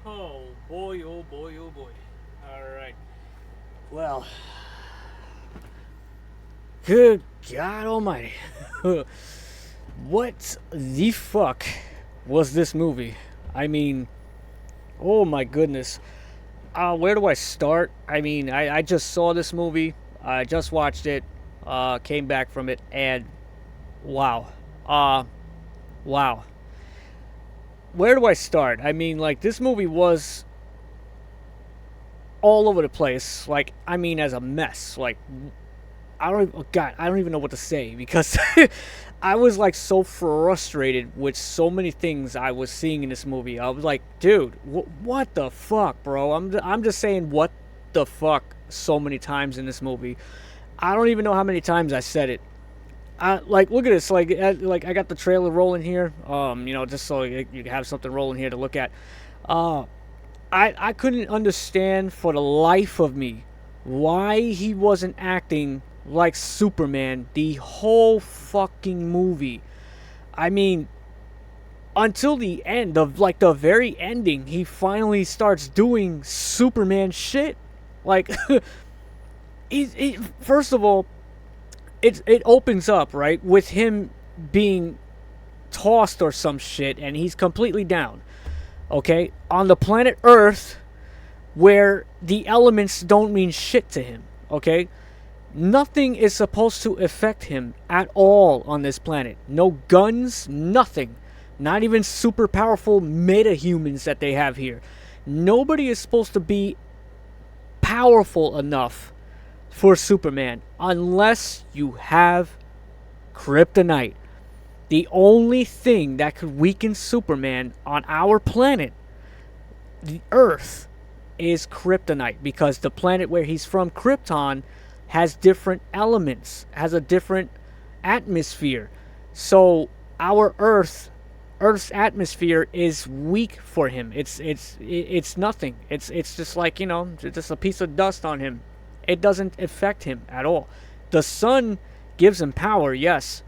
Oh boy, oh boy, oh boy. Alright. Well, good God Almighty. What the fuck was this movie? I mean, oh my goodness. Where do I start? I mean, I just saw this movie. I just watched it. Came back from it, and wow. Wow. Where do I start? I mean, like, this movie was all over the place. Like, I mean, as a mess. Like, I don't even know what to say because I was like so frustrated with so many things I was seeing in this movie. I was like, dude, what the fuck, bro? I'm just saying what the fuck so many times in this movie. I don't even know how many times I said it. Like, look at this. Like I got the trailer rolling here. Just so you have something rolling here to look at. Uh, I couldn't understand for the life of me why he wasn't acting like Superman the whole fucking movie. I mean, until the end of like the very ending, he finally starts doing Superman shit. Like, first of all, it opens up right with him being tossed or some shit, and he's completely down. Okay, on the planet Earth, where the elements don't mean shit to him. Okay, nothing is supposed to affect him at all on this planet. No guns, nothing. Not even super powerful meta-humans that they have here. Nobody is supposed to be powerful enough for Superman unless you have kryptonite. The only thing that could weaken Superman on our planet, the Earth, is kryptonite, because the planet where he's from, Krypton, has different elements, has a different atmosphere. So our Earth's atmosphere is weak for him. It's nothing. It's just like, just a piece of dust on him. It doesn't affect him at all. The sun gives him power, yes.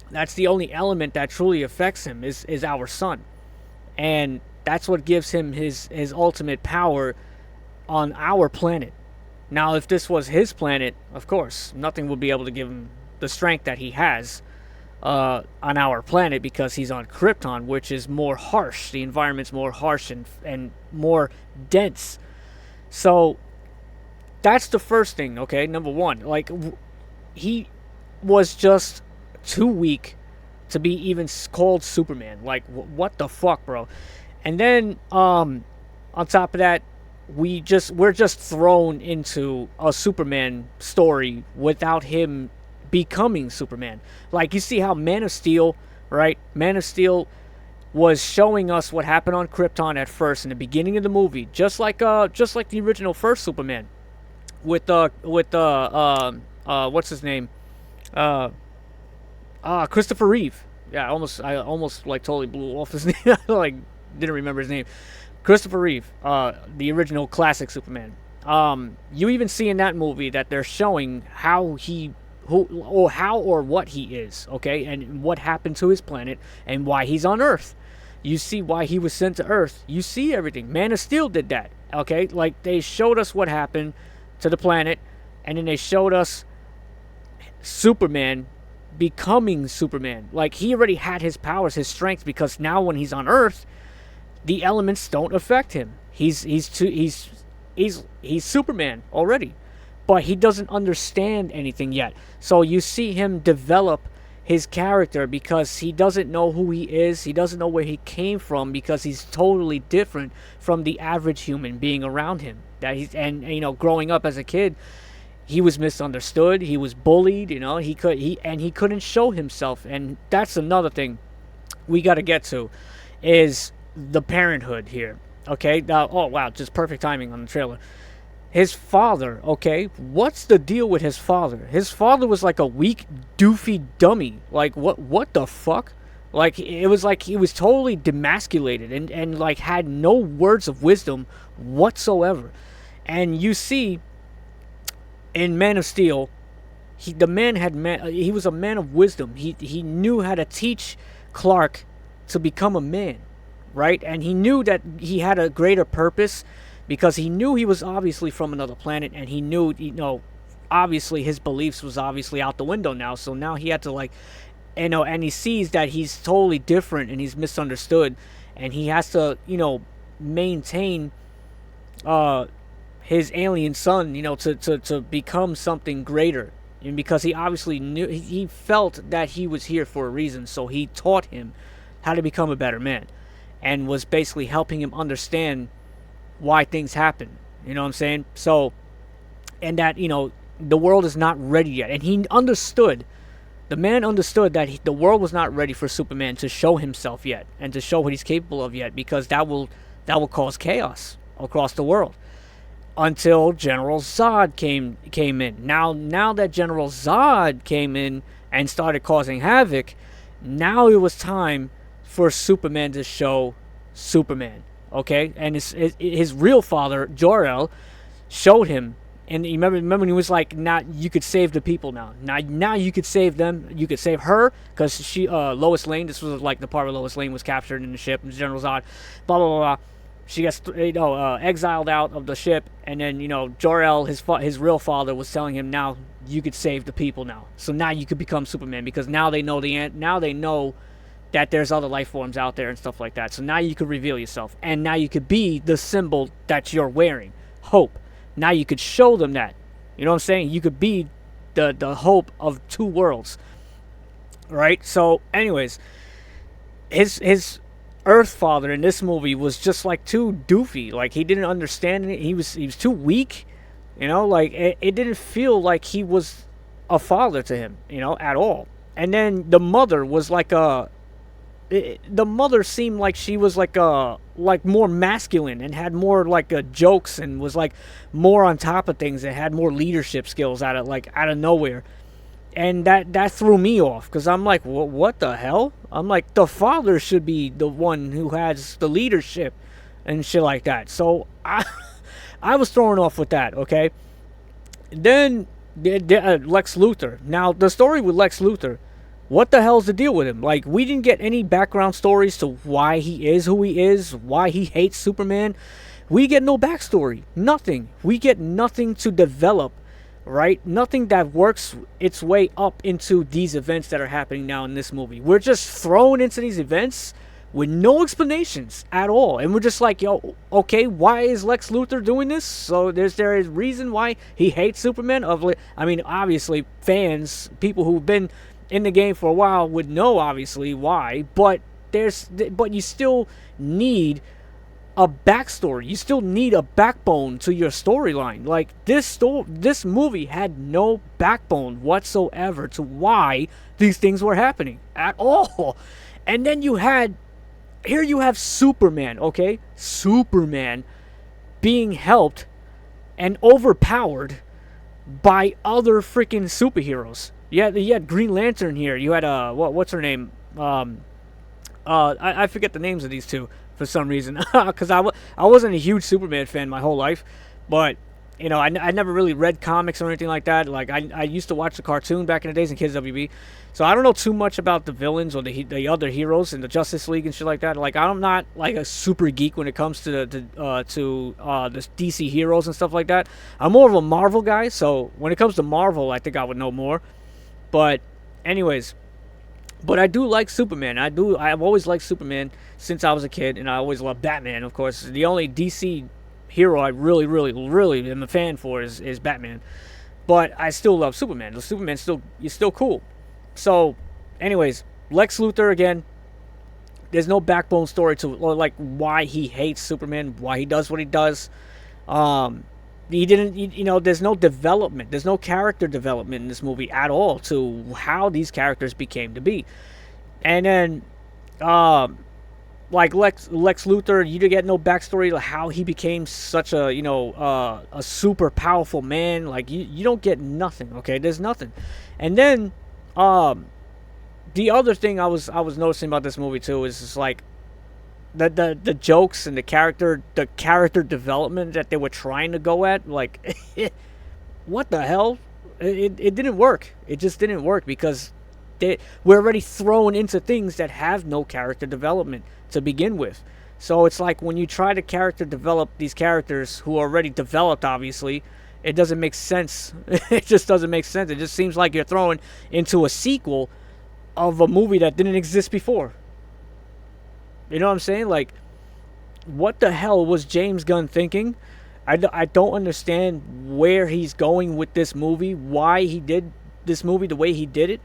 That's the only element that truly affects him is our sun. And that's what gives him his ultimate power on our planet. Now, if this was his planet, of course, nothing would be able to give him the strength that he has on our planet, because he's on Krypton, which is more harsh. The environment's more harsh and more dense. So that's the first thing, okay? Number one, like, he was just too weak to be even called Superman. Like, what the fuck, bro? And then, on top of that, we're just thrown into a Superman story without him becoming Superman. Like, you see how Man of Steel, right? Man of Steel was showing us what happened on Krypton at first in the beginning of the movie, just like the original first Superman, with what's his name, Christopher Reeve. Yeah, I almost like totally blew off his name. Like, didn't remember his name. Christopher Reeve, the original classic Superman. You even see in that movie that they're showing how or what he is, okay, and what happened to his planet and why he's on Earth. You see why he was sent to Earth. You see everything. Man of Steel did that, okay? Like, they showed us what happened to the planet, and then they showed us Superman becoming Superman. Like, he already had his powers, his strength, because now when he's on Earth, the elements don't affect him. He's Superman already, but he doesn't understand anything yet. So you see him develop his character because he doesn't know who he is. He doesn't know where he came from, because he's totally different from the average human being around him. Growing up as a kid, he was misunderstood. He was bullied. He couldn't show himself. And that's another thing we got to get to, is the parenthood here. Okay. Oh wow, just perfect timing on the trailer. His father, okay, what's the deal with his father? His father was like a weak, doofy dummy. Like, what the fuck? Like, it was like he was totally demasculated and like had no words of wisdom whatsoever. And you see, in Man of Steel, he was a man of wisdom. He knew how to teach Clark to become a man, right? And he knew that he had a greater purpose because he knew he was obviously from another planet, and he knew, obviously his beliefs was obviously out the window now. So now he had to, like, and he sees that he's totally different and he's misunderstood, and he has to, maintain his alien son, to become something greater. And because he obviously knew, he felt that he was here for a reason, so he taught him how to become a better man, and was basically helping him understand why things happen. You know what I'm saying? So, and that, the world is not ready yet. And he understood, the man understood that the world was not ready for Superman to show himself yet, and to show what he's capable of yet, because that will cause chaos across the world. Until General Zod came in. Now that General Zod came in and started causing havoc, now it was time for Superman to show Superman. Okay, and his real father, Jor-El, showed him. And you remember when he was like, "Now you could save the people. Now you could save them. You could save her, because she, Lois Lane. This was like the part where Lois Lane was captured in the ship, and General Zod, blah blah blah. She gets exiled out of the ship, and then Jor-El, his real father, was telling him, now you could save the people now. So now you could become Superman, because now they know that there's other life forms out there and stuff like that. So now you could reveal yourself, and now you could be the symbol that you're wearing, hope. Now you could show them that. You know what I'm saying? You could be the hope of two worlds. Right? So, anyways, his Earth father in this movie was just like too doofy. Like, he didn't understand it. He was too weak. Like, it didn't feel like he was a father to him, at all. And then the mother was like the mother seemed like she was like more masculine, and had more like jokes, and was like more on top of things, and had more leadership skills out of nowhere. And that threw me off, because I'm like, what the hell? I'm like, the father should be the one who has the leadership and shit like that. So I was thrown off with that, okay? Then Lex Luthor. Now, the story with Lex Luthor, what the hell's the deal with him? Like, we didn't get any background stories to why he is who he is, why he hates Superman. We get no backstory. Nothing. We get nothing to develop, right? Nothing that works its way up into these events that are happening now in this movie. We're just thrown into these events with no explanations at all. And we're just like, yo, okay, why is Lex Luthor doing this? So there is reason why he hates Superman. I mean, obviously, fans, people who've been in the game for a while would know obviously why, but you still need a backstory. You still need a backbone to your storyline. Like, this movie had no backbone whatsoever to why these things were happening at all. And then you have Superman, okay? Superman being helped and overpowered by other freaking superheroes. You had Green Lantern here. You had what's her name? I forget the names of these two for some reason, because I wasn't a huge Superman fan my whole life, but I never really read comics or anything like that. Like, I used to watch the cartoon back in the days in Kids WB, so I don't know too much about the villains or the other heroes in the Justice League and shit like that. Like, I'm not like a super geek when it comes to the DC heroes and stuff like that. I'm more of a Marvel guy, so when it comes to Marvel, I think I would know more. But anyways, but I do like Superman. I've always liked Superman since I was a kid, and I always loved Batman, of course. The only DC hero I really, really, really am a fan for is Batman. But I still love Superman. The Superman is still cool. So, anyways, Lex Luthor again. There's no backbone story to, or like, why he hates Superman, why he does what he does. He didn't, there's no development. There's no character development in this movie at all to how these characters became to be. And then, like Lex Luthor, you get no backstory to how he became such a, a super powerful man. Like, you don't get nothing, okay? There's nothing. And then, the other thing I was noticing about this movie too is just like, the jokes and the character development that they were trying to go at, like, what the hell? It didn't work. It just didn't work, because we're already thrown into things that have no character development to begin with. So it's like when you try to character develop these characters who are already developed, obviously, it doesn't make sense. It just doesn't make sense. It just seems like you're throwing into a sequel of a movie that didn't exist before. You know what I'm saying? Like, what the hell was James Gunn thinking? I don't understand where he's going with this movie, why he did this movie the way he did it.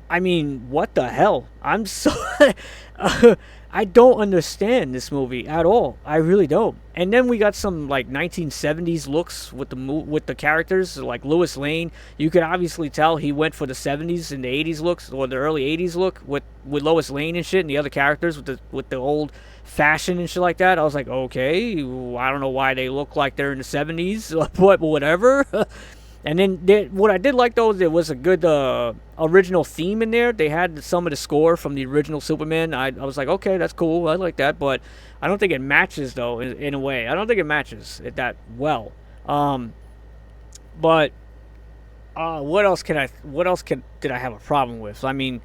I mean, what the hell? I'm so... I don't understand this movie at all. I really don't. And then we got some like 1970s looks with the characters, like Lois Lane. You could obviously tell he went for the 70s and the 80s looks, or the early 80s look with Lois Lane and shit, and the other characters with the old fashion and shit like that. I was like, okay, I don't know why they look like they're in the 70s, but whatever. And then what I did like, though, there was a good original theme in there. They had some of the score from the original Superman. I was like, okay, that's cool. I like that. But I don't think it matches, though, in a way. I don't think it matches it that well. But what else did I have a problem with? I mean,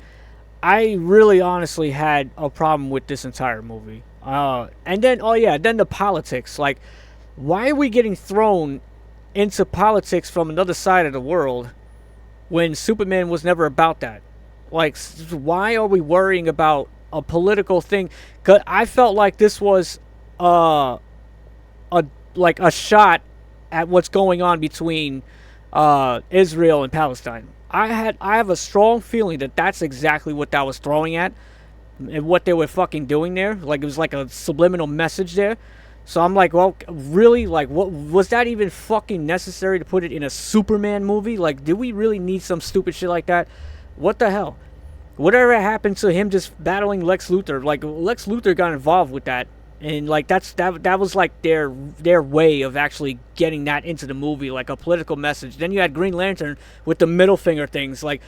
I really honestly had a problem with this entire movie. And then, then the politics. Like, why are we getting thrown into politics from another side of the world when Superman was never about that? Like, why are we worrying about a political thing? 'Cause I felt like this was a shot at what's going on between Israel and Palestine. I have a strong feeling that that's exactly what that was throwing at, and what they were fucking doing there. Like, it was like a subliminal message there. So I'm like, well, really? Like, what was that even fucking necessary to put it in a Superman movie? Like, do we really need some stupid shit like that? What the hell? Whatever happened to him just battling Lex Luthor? Like, Lex Luthor got involved with that, and like that was like their way of actually getting that into the movie, like a political message. Then you had Green Lantern with the middle finger things. Like,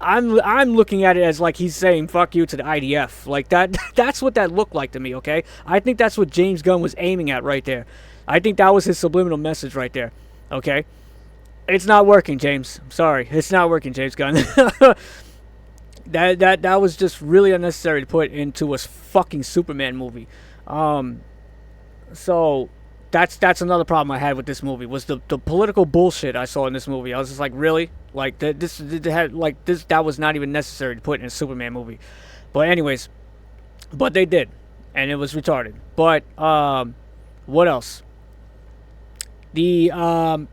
I'm looking at it as like he's saying fuck you to the IDF. Like that's what that looked like to me. Okay, I think that's what James Gunn was aiming at right there. I think that was his subliminal message right there. Okay, it's not working, James. I'm sorry, it's not working, James Gunn. That was just really unnecessary to put into a fucking Superman movie. So that's another problem I had with this movie, was the political bullshit I saw in this movie. I was just like, really? Like, that was not even necessary to put in a Superman movie. But anyways, but they did, and it was retarded. But what else? The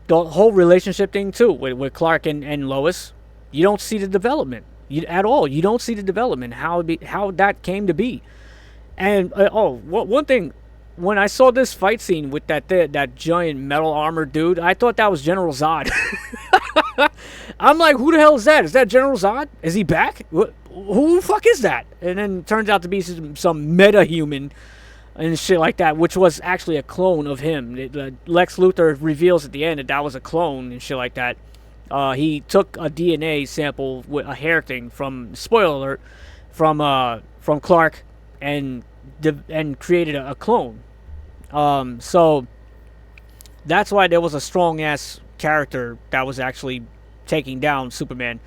whole relationship thing too with Clark and Lois. You don't see the development at all. You don't see the development, how that came to be. And one thing, when I saw this fight scene with that giant metal armored dude, I thought that was General Zod. I'm like, who the hell is that? Is that General Zod? Is he back? Who the fuck is that? And then it turns out to be some meta-human and shit like that, which was actually a clone of him. Lex Luthor reveals at the end that was a clone and shit like that. He took a DNA sample with a hair thing from, spoiler alert, from Clark, and created a clone. So that's why there was a strong ass character that was actually taking down Superman,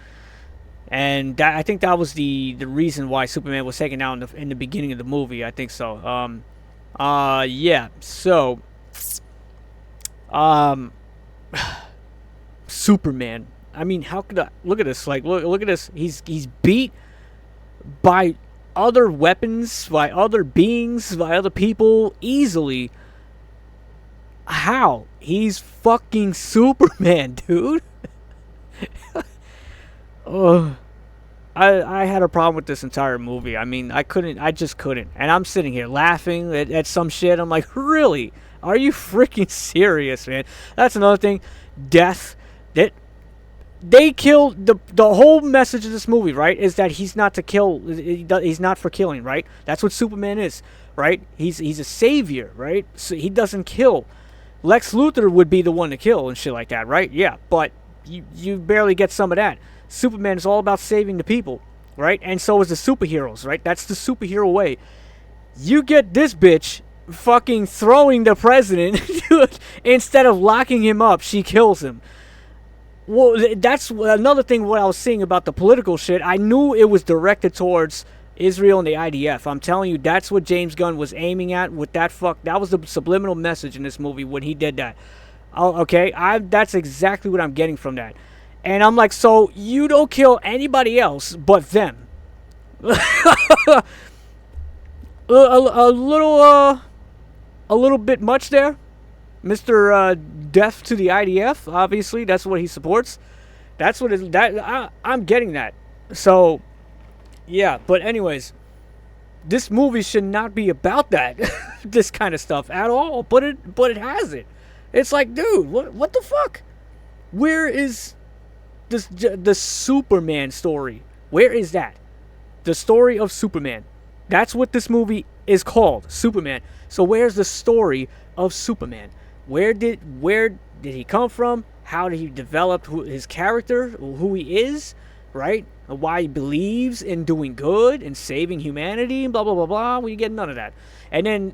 and I think that was the reason why Superman was taken down in the beginning of the movie. I think so. Yeah. So, Superman. I mean, how could I look at this? Like, look at this. He's beat by other weapons, by other beings, by other people easily. How? He's fucking Superman, dude. I had a problem with this entire movie. I mean, I just couldn't. And I'm sitting here laughing at some shit. I'm like, really? Are you freaking serious, man? That's another thing. Death. They killed the whole message of this movie, right? Is that he's not to kill. He's not for killing, right? That's what Superman is, right? He's a savior, right? So he doesn't kill. Lex Luthor would be the one to kill and shit like that, right? Yeah, but you barely get some of that. Superman is all about saving the people, right? And so is the superheroes, right? That's the superhero way. You get this bitch fucking throwing the president instead of locking him up. She kills him. Well, that's another thing what I was saying about the political shit. I knew it was directed towards Israel and the IDF. I'm telling you, that's what James Gunn was aiming at with that That was the subliminal message in this movie when he did that. Okay, that's exactly what I'm getting from that. And I'm like, so you don't kill anybody else but them. a little bit much there, Mr. Death to the IDF. Obviously, that's what he supports. That's what I'm getting that. So, yeah. But anyways, this movie should not be about that, this kind of stuff at all. But it has it. It's like, dude, what the fuck? Where is the Superman story? Where is that? The story of Superman. That's what this movie is called, Superman. So where's the story of Superman? Where did he come from? How did he develop his character, who he is, right? Why he believes in doing good and saving humanity, blah blah blah blah. We get none of that. And then,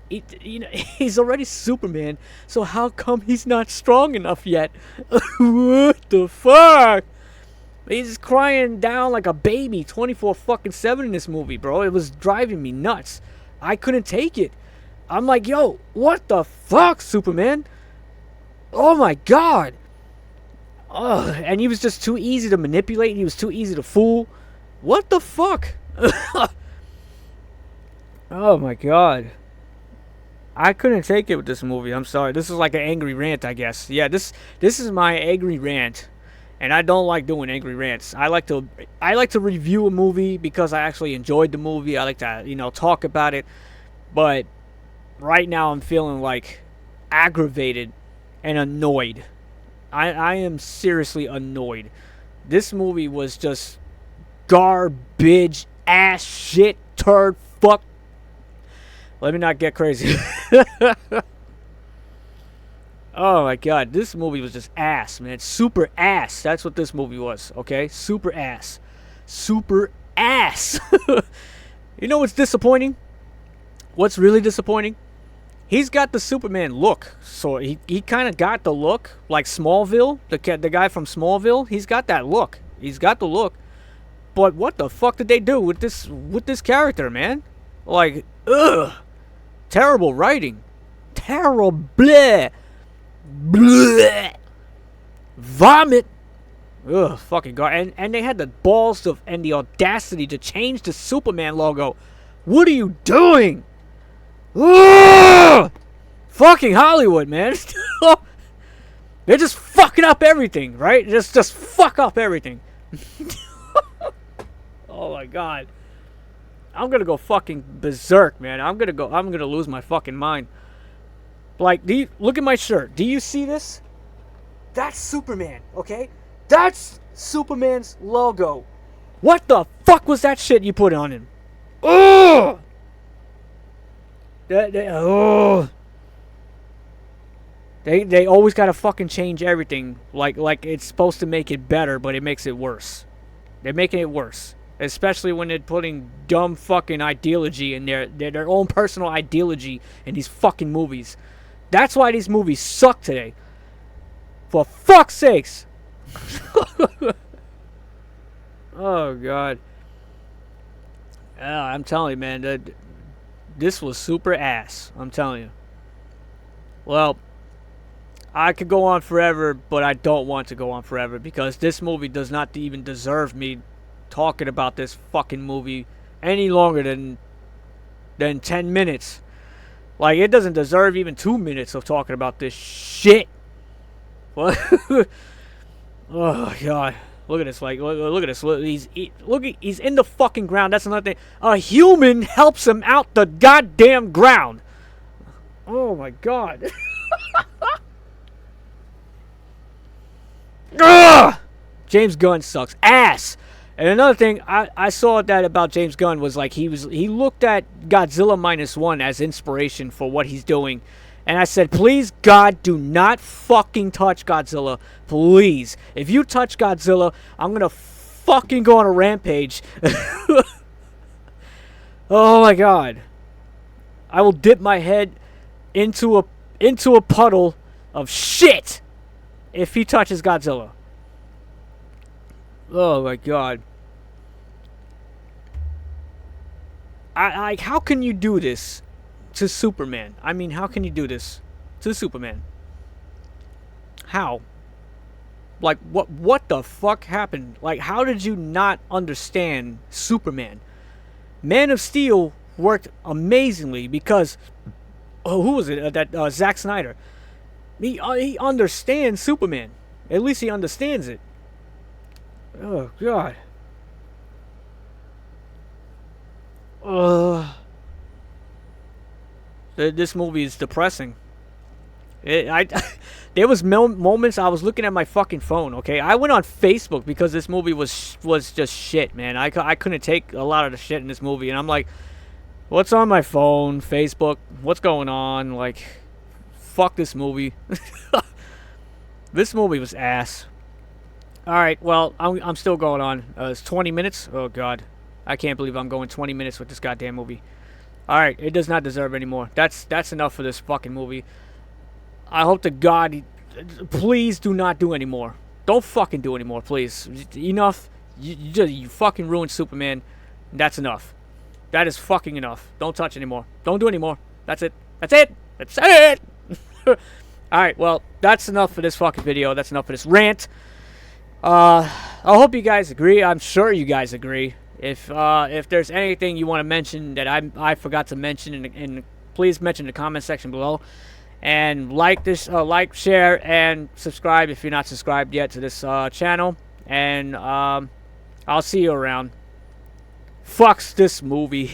he's already Superman. So how come he's not strong enough yet? What the fuck? He's crying down like a baby 24/7 in this movie, bro. It was driving me nuts. I couldn't take it. I'm like, yo, what the fuck, Superman? Oh my god. Ugh. And he was just too easy to manipulate. He was too easy to fool. What the fuck? Oh my god. I couldn't take it with this movie. I'm sorry. This is like an angry rant, I guess. Yeah, this is my angry rant. And I don't like doing angry rants. I like to review a movie because I actually enjoyed the movie. I like to, talk about it. But right now I'm feeling like aggravated and annoyed. I am seriously annoyed. This movie was just garbage, ass, shit, turd, fuck. Let me not get crazy. Oh my god, this movie was just ass, man. Super ass. That's what this movie was, okay? Super ass. Super ass. You know what's disappointing? What's really disappointing? He's got the Superman look. So he kind of got the look like Smallville, the guy from Smallville. He's got that look. He's got the look. But what the fuck did they do with this character, man? Like, ugh. Terrible writing. Terrible. Bleh. Vomit. Ugh, fucking god. And they had the balls and the audacity to change the Superman logo. What are you doing? Ugh! Fucking Hollywood, man. They're just fucking up everything, right? Just fuck up everything. Oh my god. I'm gonna go fucking berserk, man. I'm gonna lose my fucking mind. Like, look at my shirt. Do you see this? That's Superman, okay? That's Superman's logo. What the fuck was that shit you put on him? Ugh! They always gotta fucking change everything. Like it's supposed to make it better, but it makes it worse. They're making it worse. Especially when they're putting dumb fucking ideology in their own personal ideology in these fucking movies. That's why these movies suck today. For fuck's sakes. Oh, God. I'm telling you, man. This was super ass. I'm telling you. Well, I could go on forever, but I don't want to go on forever because this movie does not even deserve me talking about this fucking movie any longer than 10 minutes. Like, it doesn't deserve even 2 minutes of talking about this shit. What? Oh, God. Look at this. Like, look at this. He's in the fucking ground. That's another thing. A human helps him out the goddamn ground. Oh, my God. Ugh! James Gunn sucks ass. And another thing I saw that about James Gunn was like he looked at Godzilla -1 as inspiration for what he's doing. And I said, please, God, do not fucking touch Godzilla. Please. If you touch Godzilla, I'm going to fucking go on a rampage. Oh, my God. I will dip my head into a puddle of shit if he touches Godzilla. Oh, my God. Like, how can you do this to Superman? I mean, how can you do this to Superman? How? Like, what the fuck happened? Like, how did you not understand Superman? Man of Steel worked amazingly because, oh, who was it? Zack Snyder. He understands Superman. At least he understands it. Oh God. This movie is depressing. There was moments I was looking at my fucking phone. Okay, I went on Facebook because this movie was just shit, man. I couldn't take a lot of the shit in this movie, and I'm like, what's on my phone? Facebook. What's going on? Like, fuck this movie. This movie was ass. All right, well, I'm still going on. It's 20 minutes. Oh God, I can't believe I'm going 20 minutes with this goddamn movie. All right, it does not deserve any more. That's enough for this fucking movie. I hope to God, please do not do any more. Don't fucking do any more, please. Enough. You fucking ruined Superman. That's enough. That is fucking enough. Don't touch anymore. Don't do anymore. That's it. That's it. That's it. Alright, well, that's enough for this fucking video. That's enough for this rant. I hope you guys agree. I'm sure you guys agree. If there's anything you want to mention that I forgot to mention, and please mention in the comment section below. And like this, share, and subscribe if you're not subscribed yet to this channel. And I'll see you around. Fucks this movie.